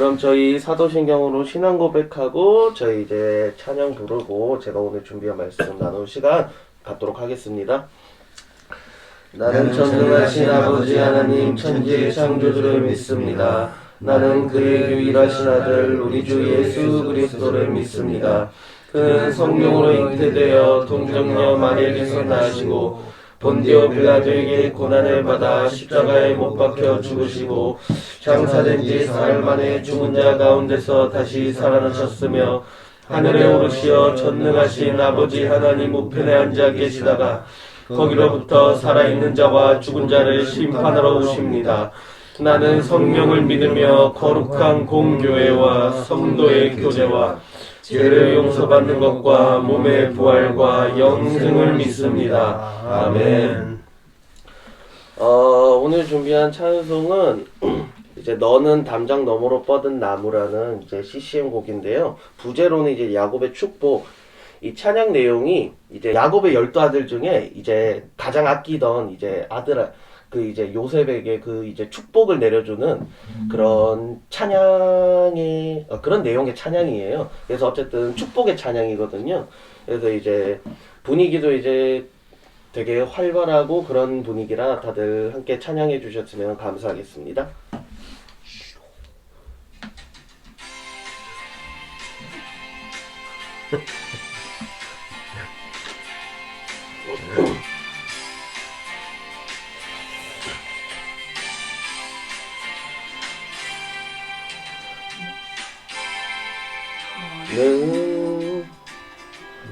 그럼 저희 사도신경으로 신앙 고백하고 저희 이제 찬양 부르고 제가 오늘 준비한 말씀 나눌 시간 갖도록 하겠습니다. 나는 전능하신 아버지 하나님 천지의 창조주를 믿습니다. 나는 그의 유일하신 아들 우리 주 예수 그리스도를 믿습니다. 그는 성령으로 잉태되어 동정녀 마리아에게서 나시고 본디오 빌라도에게 고난을 받아 십자가에 못 박혀 죽으시고 장사된 지 사흘 만에 죽은 자 가운데서 다시 살아나셨으며 하늘에 오르시어 전능하신 아버지 하나님 우편에 앉아 계시다가 거기로부터 살아있는 자와 죽은 자를 심판하러 오십니다. 나는 성령을 믿으며 거룩한 공교회와 성도의 교제와 죄를 용서받는 것과 몸의 부활과 영생을 믿습니다. 아멘. 오늘 준비한 찬송은 이제 너는 담장 너머로 뻗은 나무라는 이제 CCM 곡인데요. 부제로는 이제 야곱의 축복. 이 찬양 내용이 이제 야곱의 12아들 중에 이제 가장 아끼던 이제 아들 그 이제 요셉에게 그 이제 축복을 내려주는 그런 찬양의 그런 내용의 찬양이에요. 그래서 어쨌든 축복의 찬양이거든요. 그래서 이제 분위기도 이제 되게 활발하고 그런 분위기라 다들 함께 찬양해 주셨으면 감사하겠습니다. 는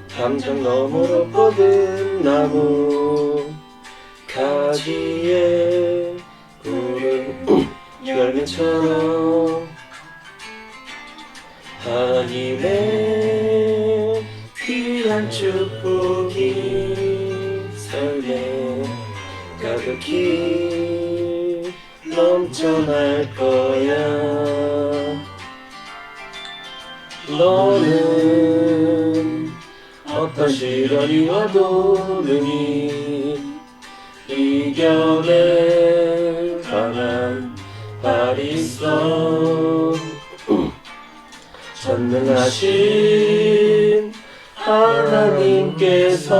담장 너머로 뻗은 나무 가지에 푸른 열매처럼 하나님의 귀한 축복이 삶에 가득히 넘쳐날 거야. 너는 어떤 시련이 와도 능히 이겨낼 강한 발이 있어. 전능하신 하나님께서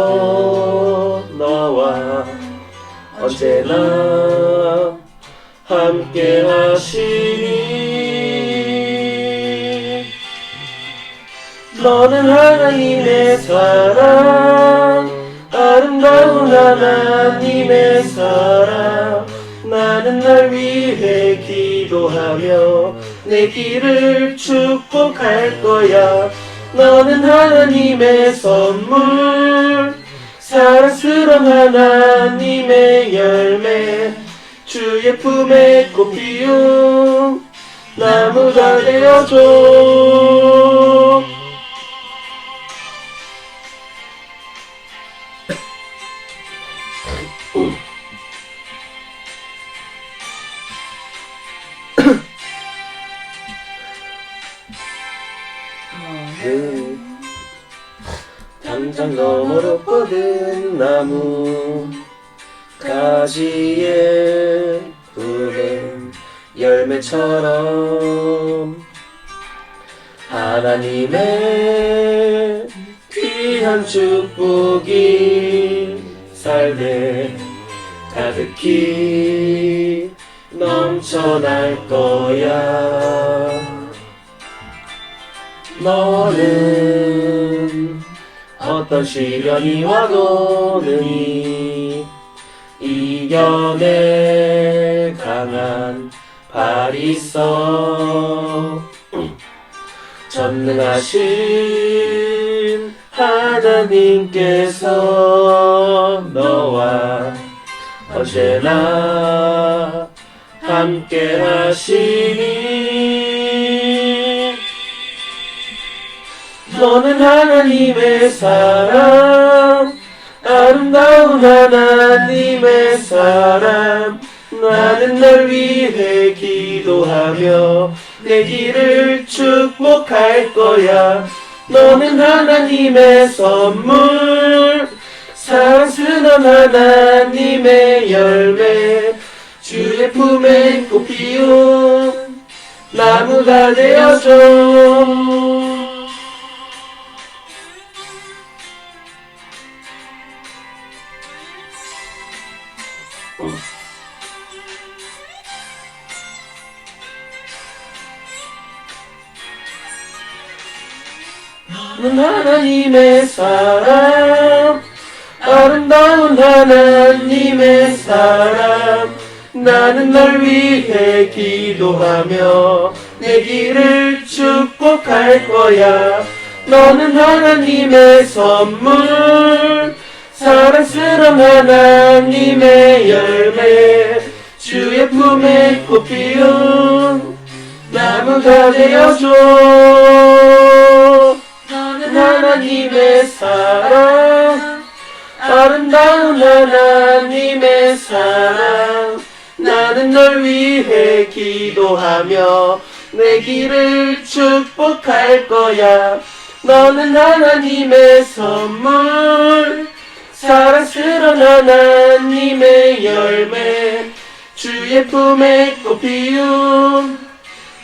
너와 언제나 함께 하시니 너는 하나님의 사랑 아름다운 하나님의 사랑 나는 날 위해 기도하며 내 길을 축복할 거야. 너는 하나님의 선물 사랑스러운 하나님의 열매 주의 품에 꽃 피운 나무가 되어줘. 담장 너머로 뻗은 나무 가지에 푸른 열매처럼 하나님의 귀한 축복이 삶에 가득히 넘쳐날 거야. 너는 어떤 시련이 와도 능히 이겨낼 강한 발이 있어. 전능하신 하나님께서 너와 언제나 함께 하시니 너는 하나님의 사랑 아름다운 하나님의 사랑 나는 날 위해 기도하며 내 길을 축복할 거야. 너는 하나님의 선물 사랑스러운 하나님의 열매 주의 품에 꽃 피운 나무가 되어줘. 넌 하나님의 사람, 아름다운 하나님의 사람. 나는 널 위해 기도하며 내 길을 축복할 거야. 너는 하나님의 선물, 사랑스러운 하나님의 열매, 주의 품에 꽃 피운 나무가 되어줘. 너는 하나님의 사랑, 아름다운 하나님의 사랑. 나는 널 위해 기도하며 내 길을 축복할 거야. 너는 하나님의 선물, 사랑스러운 하나님의 열매, 주의 품에 꽃 피운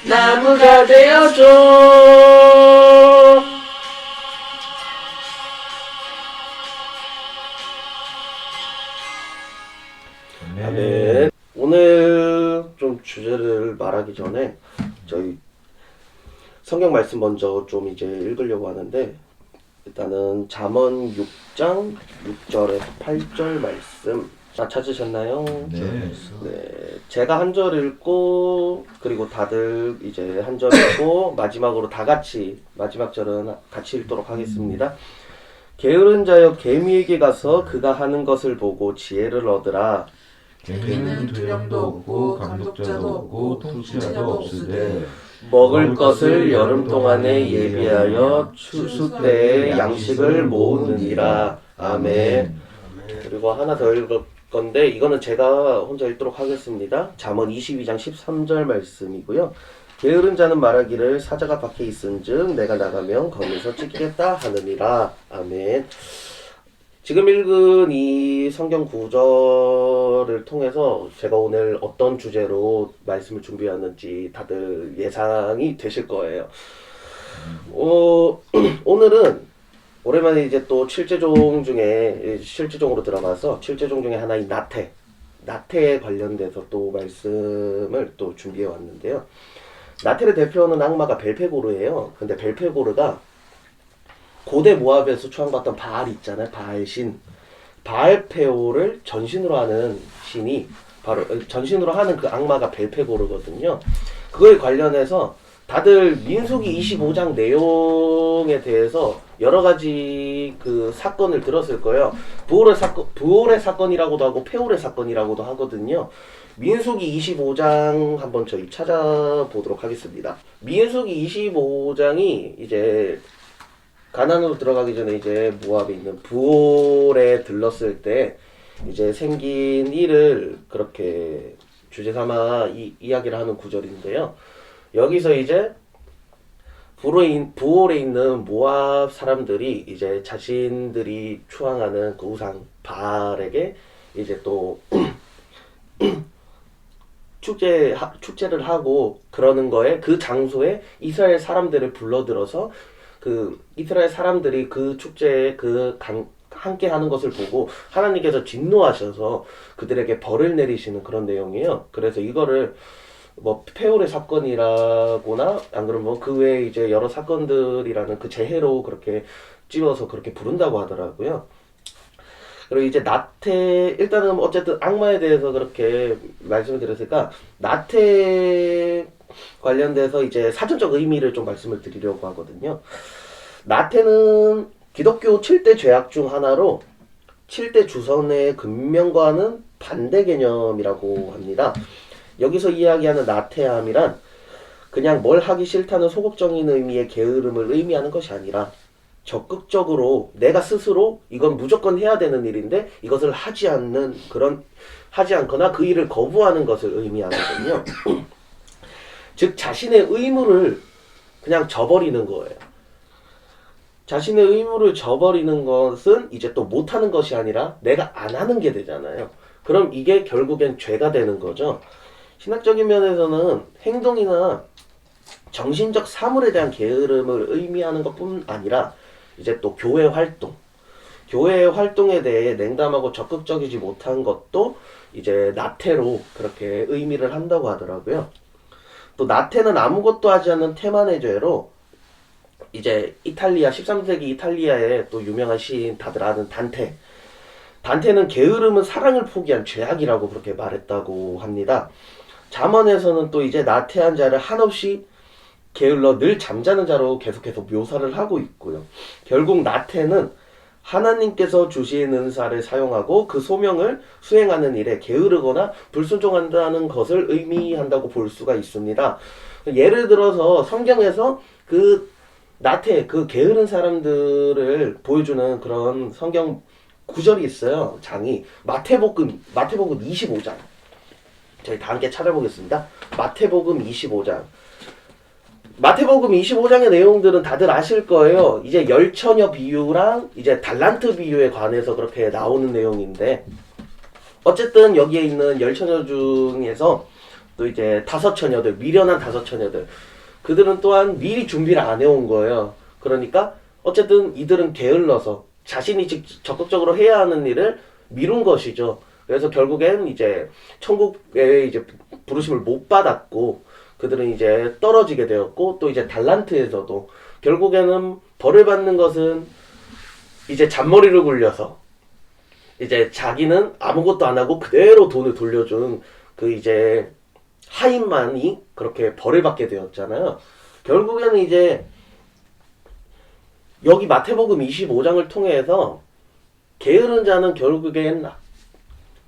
나무가 되어줘. 아멘. 오늘 좀 주제를 말하기 전에 저희 성경 말씀 먼저 좀 이제 읽으려고 하는데, 일단은 잠언 6장 6절에서 8절 말씀 찾으셨나요? 네. 네. 제가 한 절 읽고 그리고 다들 이제 한 절 읽고 마지막으로 다 같이 마지막 절은 같이 읽도록 하겠습니다. 게으른 자여 개미에게 가서 그가 하는 것을 보고 지혜를 얻으라. 개미는 두령도 없고 감독자도 없고 통치자도 없으되 먹을 것을 여름 동안에 예비하여 추수 때에 양식을 모으느니라. 아멘. 그리고 하나 더 읽을 건데 이거는 제가 혼자 읽도록 하겠습니다. 잠언 22장 13절 말씀이고요. 게으른 자는 말하기를 사자가 밖에 있은즉 내가 나가면 거기서 찢기겠다 하느니라. 아멘. 지금 읽은 이 성경 구절을 통해서 제가 오늘 어떤 주제로 말씀을 준비하는지 다들 예상이 되실 거예요. 오늘은 오랜만에 이제 또 칠제종 중에 실제종으로 들어가서 칠제종 중에 하나인 나태에 관련돼서 또 말씀을 또 준비해 왔는데요. 나태를 대표하는 악마가 벨페고르예요. 근데 벨페고르가 고대 모압에서 추앙받던 바알 있잖아요. 바알신. 바알페오를 전신으로 하는 신이 바로 전신으로 하는 그 악마가 벨페고르거든요. 그거에 관련해서 다들 민수기 25장 내용에 대해서 여러 가지 그 사건을 들었을 거예요. 부올의 사건이라고도 하고 페올의 사건이라고도 하거든요. 민수기 25장 한번 저희 찾아보도록 하겠습니다. 민수기 25장이 이제 가나안으로 들어가기 전에 이제 모압에 있는 부올에 들렀을 때 이제 생긴 일을 그렇게 주제 삼아 이야기를 하는 구절인데요. 여기서 이제 부올에 있는 모압 사람들이 이제 자신들이 추앙하는 그 우상 바알에게 이제 또 축제를 하고 그러는 거에 그 장소에 이스라엘 사람들을 불러들어서 그 이스라엘 사람들이 그 축제에 함께 하는 것을 보고 하나님께서 진노하셔서 그들에게 벌을 내리시는 그런 내용이에요. 그래서 이거를 뭐 페올의 사건이라거나 안 그러면 그 외에 이제 여러 사건들이라는 그 재해로 그렇게 찝어서 그렇게 부른다고 하더라고요. 그리고 이제 나태, 일단은 어쨌든 악마에 대해서 그렇게 말씀을 드렸으니까 나태 관련돼서 이제 사전적 의미를 좀 말씀을 드리려고 하거든요. 나태는 기독교 7대 죄악 중 하나로 7대 주선의 근면과는 반대 개념이라고 합니다. 여기서 이야기하는 나태함이란 그냥 뭘 하기 싫다는 소극적인 의미의 게으름을 의미하는 것이 아니라 적극적으로 내가 스스로 이건 무조건 해야 되는 일인데 이것을 하지 않거나 그 일을 거부하는 것을 의미하거든요. 즉 자신의 의무를 그냥 저버리는 거예요. 자신의 의무를 저버리는 것은 이제 또 못하는 것이 아니라 내가 안 하는 게 되잖아요. 그럼 이게 결국엔 죄가 되는 거죠. 신학적인 면에서는 행동이나 정신적 사물에 대한 게으름을 의미하는 것뿐 아니라 이제 또 교회 활동에 대해 냉담하고 적극적이지 못한 것도 이제 나태로 그렇게 의미를 한다고 하더라고요. 또 나태는 아무것도 하지 않는 태만의 죄로 이제 이탈리아 13세기 이탈리아의 또 유명한 시인 다들 아는 단테는 게으름은 사랑을 포기한 죄악이라고 그렇게 말했다고 합니다. 잠언에서는 또 이제 나태한 자를 한없이 게을러 늘 잠자는 자로 계속해서 묘사를 하고 있고요. 결국 나태는 하나님께서 주신 은사를 사용하고 그 소명을 수행하는 일에 게으르거나 불순종한다는 것을 의미한다고 볼 수가 있습니다. 예를 들어서 성경에서 그 나태, 그 게으른 사람들을 보여주는 그런 성경 구절이 있어요. 장이 마태복음 25장. 저희 다 함께 찾아보겠습니다. 마태복음 25장. 마태복음 25장의 내용들은 다들 아실 거예요. 이제 열처녀 비유랑 이제 달란트 비유에 관해서 그렇게 나오는 내용인데, 어쨌든 여기에 있는 열처녀 중에서 또 이제 미련한 다섯 처녀들, 그들은 또한 미리 준비를 안 해온 거예요. 그러니까 어쨌든 이들은 게을러서 자신이 적극적으로 해야 하는 일을 미룬 것이죠. 그래서 결국엔 이제 천국에 이제 부르심을 못 받았고, 그들은 이제 떨어지게 되었고, 또 이제 달란트에서도 결국에는 벌을 받는 것은 이제 잔머리를 굴려서 이제 자기는 아무것도 안 하고 그대로 돈을 돌려준 그 이제 하인만이 그렇게 벌을 받게 되었잖아요. 결국에는 이제 여기 마태복음 25장을 통해서 게으른 자는 결국엔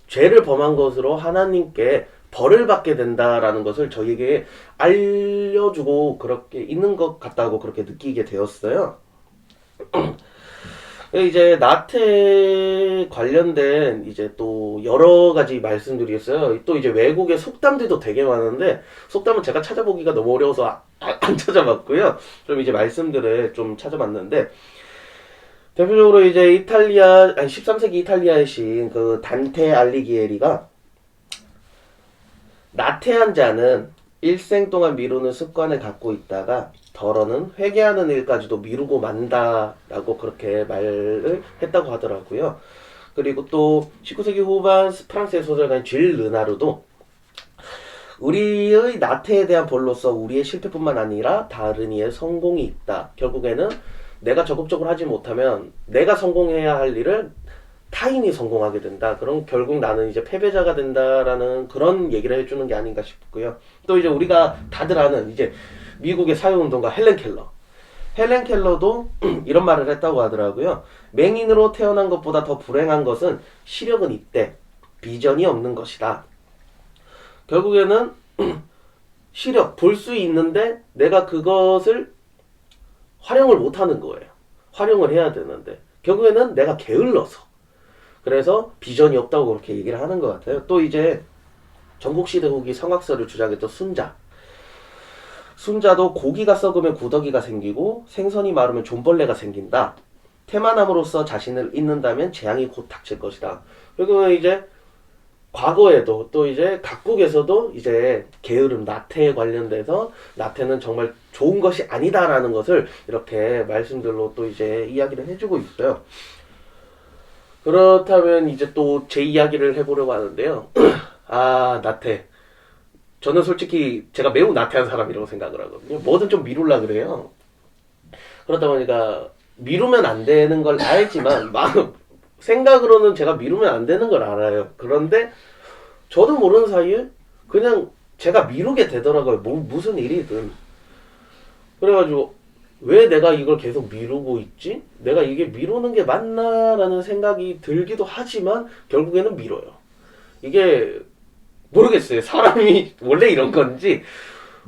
죄를 범한 것으로 하나님께 벌을 받게 된다라는 것을 저에게 알려주고 그렇게 있는 것 같다고 그렇게 느끼게 되었어요. 이제 나태 관련된 이제 또 여러 가지 말씀드리겠어요. 또 이제 외국의 속담들도 되게 많은데, 속담은 제가 찾아보기가 너무 어려워서 안 찾아봤고요. 좀 이제 말씀들을 좀 찾아봤는데, 대표적으로 이제 13세기 이탈리아의 시인 그 단테 알리기에리가 나태한 자는 일생 동안 미루는 습관을 갖고 있다가 덜어는 회개하는 일까지도 미루고 만다라고 그렇게 말을 했다고 하더라고요. 그리고 또 19세기 후반 프랑스의 소설가인 쥘 르나르도 우리의 나태에 대한 벌로서 우리의 실패뿐만 아니라 다른 이의 성공이 있다. 결국에는 내가 적극적으로 하지 못하면 내가 성공해야 할 일을 타인이 성공하게 된다. 그럼 결국 나는 이제 패배자가 된다라는 그런 얘기를 해주는 게 아닌가 싶고요. 또 이제 우리가 다들 아는 이제 미국의 사회운동가 헬렌 켈러도 이런 말을 했다고 하더라고요. 맹인으로 태어난 것보다 더 불행한 것은 시력은 있대 비전이 없는 것이다. 결국에는 시력, 볼 수 있는데 내가 그것을 활용을 못하는 거예요. 활용을 해야 되는데 결국에는 내가 게을러서, 그래서 비전이 없다고 그렇게 얘기를 하는 것 같아요. 또 이제 전국시대 후기 성악설을 주장했던 순자도 고기가 썩으면 구더기가 생기고 생선이 마르면 존벌레가 생긴다. 태만함으로써 자신을 잊는다면 재앙이 곧 닥칠 것이다. 그리고 이제 과거에도 또 이제 각국에서도 이제 게으름, 나태에 관련돼서 나태는 정말 좋은 것이 아니다라는 것을 이렇게 말씀들로 또 이제 이야기를 해주고 있어요. 그렇다면 이제 또 제 이야기를 해보려고 하는데요. 나태. 저는 솔직히 제가 매우 나태한 사람이라고 생각을 하거든요. 뭐든 좀 미룰라 그래요. 그러다 보니까 미루면 안 되는 걸 알지만 생각으로는 제가 미루면 안 되는 걸 알아요. 그런데 저도 모르는 사이에 그냥 제가 미루게 되더라고요. 무슨 일이든. 그래가지고 왜 내가 이걸 계속 미루고 있지? 내가 이게 미루는 게 맞나라는 생각이 들기도 하지만 결국에는 미뤄요. 이게 모르겠어요. 사람이 원래 이런 건지.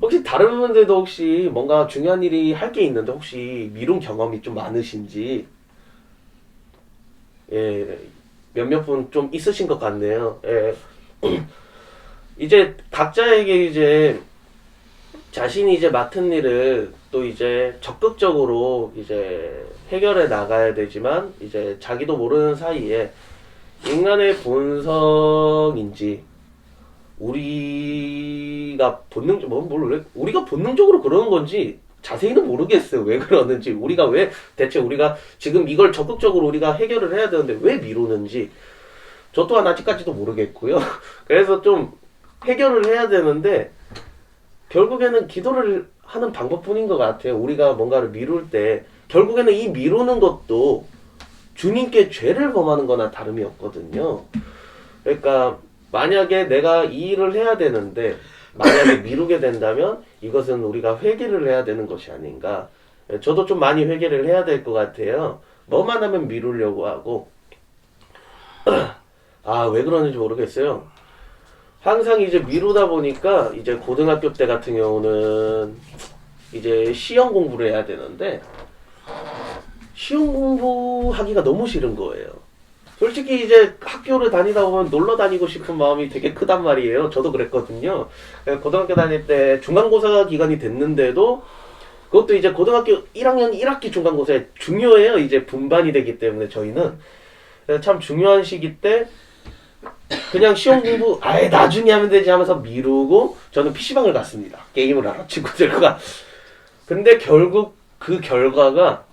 혹시 다른 분들도 혹시 뭔가 중요한 일이 할 게 있는데 혹시 미룬 경험이 좀 많으신지, 예, 몇몇 분 좀 있으신 것 같네요. 예. 이제 각자에게 이제 자신이 이제 맡은 일을 또 이제 적극적으로 이제 해결해 나가야 되지만 이제 자기도 모르는 사이에 인간의 본성인지 우리가 우리가 본능적으로 그러는 건지 자세히는 모르겠어요. 왜 그러는지, 대체 우리가 지금 이걸 적극적으로 우리가 해결을 해야 되는데 왜 미루는지 저 또한 아직까지도 모르겠고요. 그래서 좀 해결을 해야 되는데 결국에는 기도를 하는 방법뿐인 것 같아요. 우리가 뭔가를 미룰 때 결국에는 이 미루는 것도 주님께 죄를 범하는 거나 다름이 없거든요. 그러니까 만약에 내가 이 일을 해야 되는데 만약에 미루게 된다면 이것은 우리가 회개를 해야 되는 것이 아닌가. 저도 좀 많이 회개를 해야 될 것 같아요. 뭐만 하면 미루려고 하고 왜 그러는지 모르겠어요. 항상 이제 미루다 보니까 이제 고등학교 때 같은 경우는 이제 시험 공부를 해야 되는데 시험 공부하기가 너무 싫은 거예요. 솔직히 이제 학교를 다니다 보면 놀러 다니고 싶은 마음이 되게 크단 말이에요. 저도 그랬거든요. 고등학교 다닐 때 중간고사 기간이 됐는데도 그것도 이제 고등학교 1학년 1학기 중간고사에 중요해요. 이제 분반이 되기 때문에 저희는 참 중요한 시기 때 그냥 시험 공부 나중에 하면 되지 하면서 미루고 저는 PC방을 갔습니다. 게임을 하러 친구들과. 근데 결국 그 결과가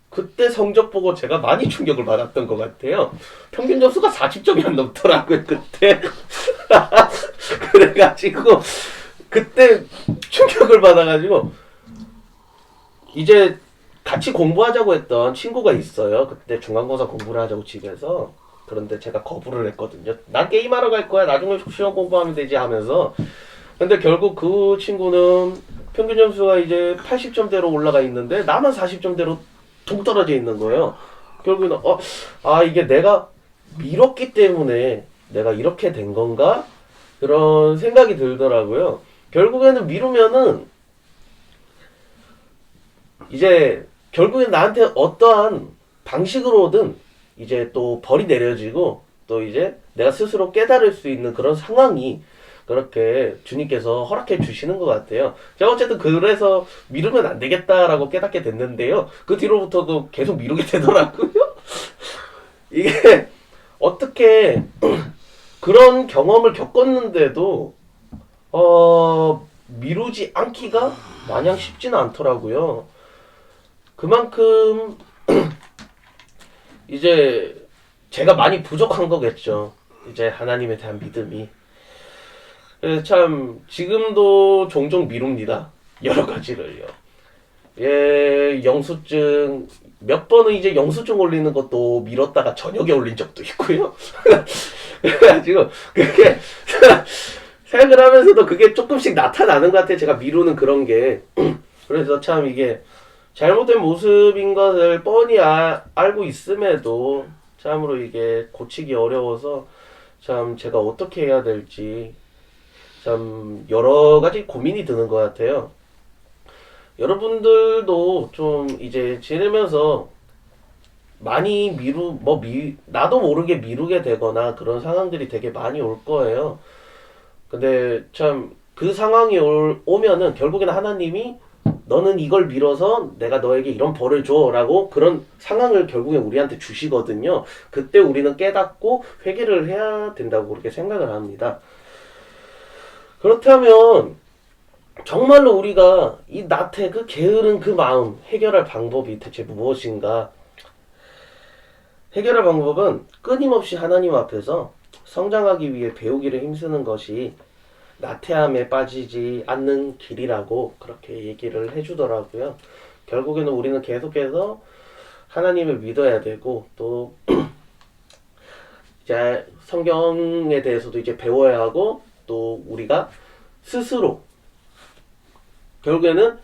그때 성적 보고 제가 많이 충격을 받았던 것 같아요. 평균 점수가 40점이 안 넘더라고요, 그때. 그래가지고, 그때 충격을 받아가지고, 이제 같이 공부하자고 했던 친구가 있어요. 그때 중간고사 공부를 하자고 집에서. 그런데 제가 거부를 했거든요. 난 게임하러 갈 거야. 나중에 시험 공부하면 되지 하면서. 근데 결국 그 친구는 평균 점수가 이제 80점대로 올라가 있는데 나만 40점대로 동떨어져 있는 거예요. 결국에는 이게 내가 미뤘기 때문에 내가 이렇게 된 건가? 그런 생각이 들더라고요. 결국에는 미루면은 이제 결국엔 나한테 어떠한 방식으로든 이제 또 벌이 내려지고 또 이제 내가 스스로 깨달을 수 있는 그런 상황이 그렇게 주님께서 허락해 주시는 것 같아요. 제가 어쨌든 그래서 미루면 안 되겠다라고 깨닫게 됐는데요. 그 뒤로부터도 계속 미루게 되더라고요. 이게 어떻게 그런 경험을 겪었는데도 미루지 않기가 마냥 쉽지는 않더라고요. 그만큼 이제 제가 많이 부족한 거겠죠. 이제 하나님에 대한 믿음이. 그래서 참 지금도 종종 미룹니다. 여러 가지를요. 영수증 몇 번은 이제 영수증 올리는 것도 미뤘다가 저녁에 올린 적도 있고요. 그래가지고 그게 생각을 하면서도 그게 조금씩 나타나는 것 같아요. 제가 미루는 그런 게. 그래서 참 이게 잘못된 모습인 것을 뻔히 알고 있음에도 참으로 이게 고치기 어려워서 참 제가 어떻게 해야 될지 참 여러 가지 고민이 드는 것 같아요. 여러분들도 좀 이제 지내면서 많이 나도 모르게 미루게 되거나 그런 상황들이 되게 많이 올 거예요. 근데 참 그 상황이 오면은 결국에는 하나님이 너는 이걸 미뤄서 내가 너에게 이런 벌을 줘 라고 그런 상황을 결국에 우리한테 주시거든요. 그때 우리는 깨닫고 회개를 해야 된다고 그렇게 생각을 합니다. 그렇다면 정말로 우리가 이 나태 그 게으른 그 마음 해결할 방법이 대체 무엇인가? 해결할 방법은 끊임없이 하나님 앞에서 성장하기 위해 배우기를 힘쓰는 것이 나태함에 빠지지 않는 길이라고 그렇게 얘기를 해주더라고요. 결국에는 우리는 계속해서 하나님을 믿어야 되고 또 이제 성경에 대해서도 이제 배워야 하고 또 우리가 스스로 결국에는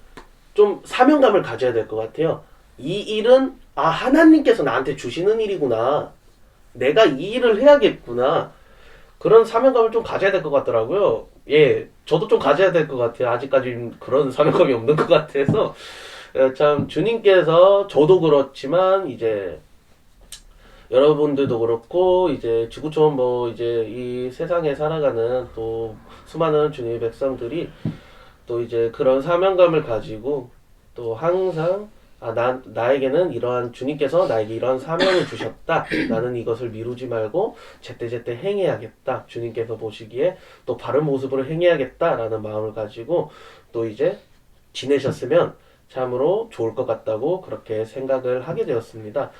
좀 사명감을 가져야 될 것 같아요. 이 일은 하나님께서 나한테 주시는 일이구나. 내가 이 일을 해야겠구나. 그런 사명감을 좀 가져야 될 것 같더라고요. 저도 좀 가져야 될 것 같아요. 아직까지 그런 사명감이 없는 것 같아서 참 주님께서 저도 그렇지만 이제 여러분들도 그렇고 이제 지구촌 이제 이 세상에 살아가는 또 수많은 주님의 백성들이 또 이제 그런 사명감을 가지고 또 항상 나에게는 이러한 주님께서 나에게 이러한 사명을 주셨다. 나는 이것을 미루지 말고 제때제때 행해야겠다. 주님께서 보시기에 또 바른 모습으로 행해야겠다라는 마음을 가지고 또 이제 지내셨으면 참으로 좋을 것 같다고 그렇게 생각을 하게 되었습니다.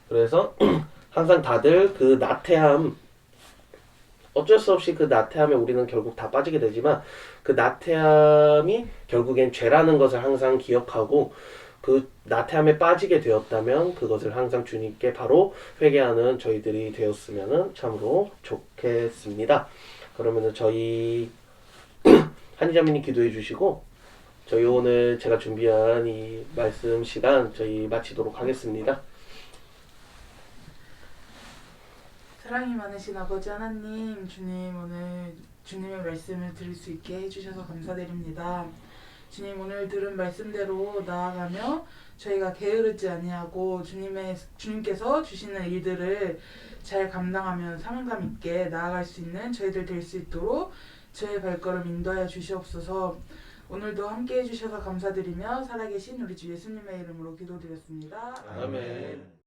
그래서 항상 다들 그 나태함, 어쩔 수 없이 그 나태함에 우리는 결국 다 빠지게 되지만 그 나태함이 결국엔 죄라는 것을 항상 기억하고 그 나태함에 빠지게 되었다면 그것을 항상 주님께 바로 회개하는 저희들이 되었으면 참으로 좋겠습니다. 그러면은 저희 한희자매님 기도해 주시고 저희 오늘 제가 준비한 이 말씀 시간 저희 마치도록 하겠습니다. 사랑이 많으신 아버지 하나님, 주님 오늘 주님의 말씀을 들을 수 있게 해주셔서 감사드립니다. 주님 오늘 들은 말씀대로 나아가며 저희가 게으르지 아니하고 주님께서 주시는 일들을 잘 감당하며 사명감 있게 나아갈 수 있는 저희들 될 수 있도록 저의 발걸음 인도하여 주시옵소서. 오늘도 함께 해주셔서 감사드리며 살아계신 우리 주 예수님의 이름으로 기도드렸습니다. 아멘.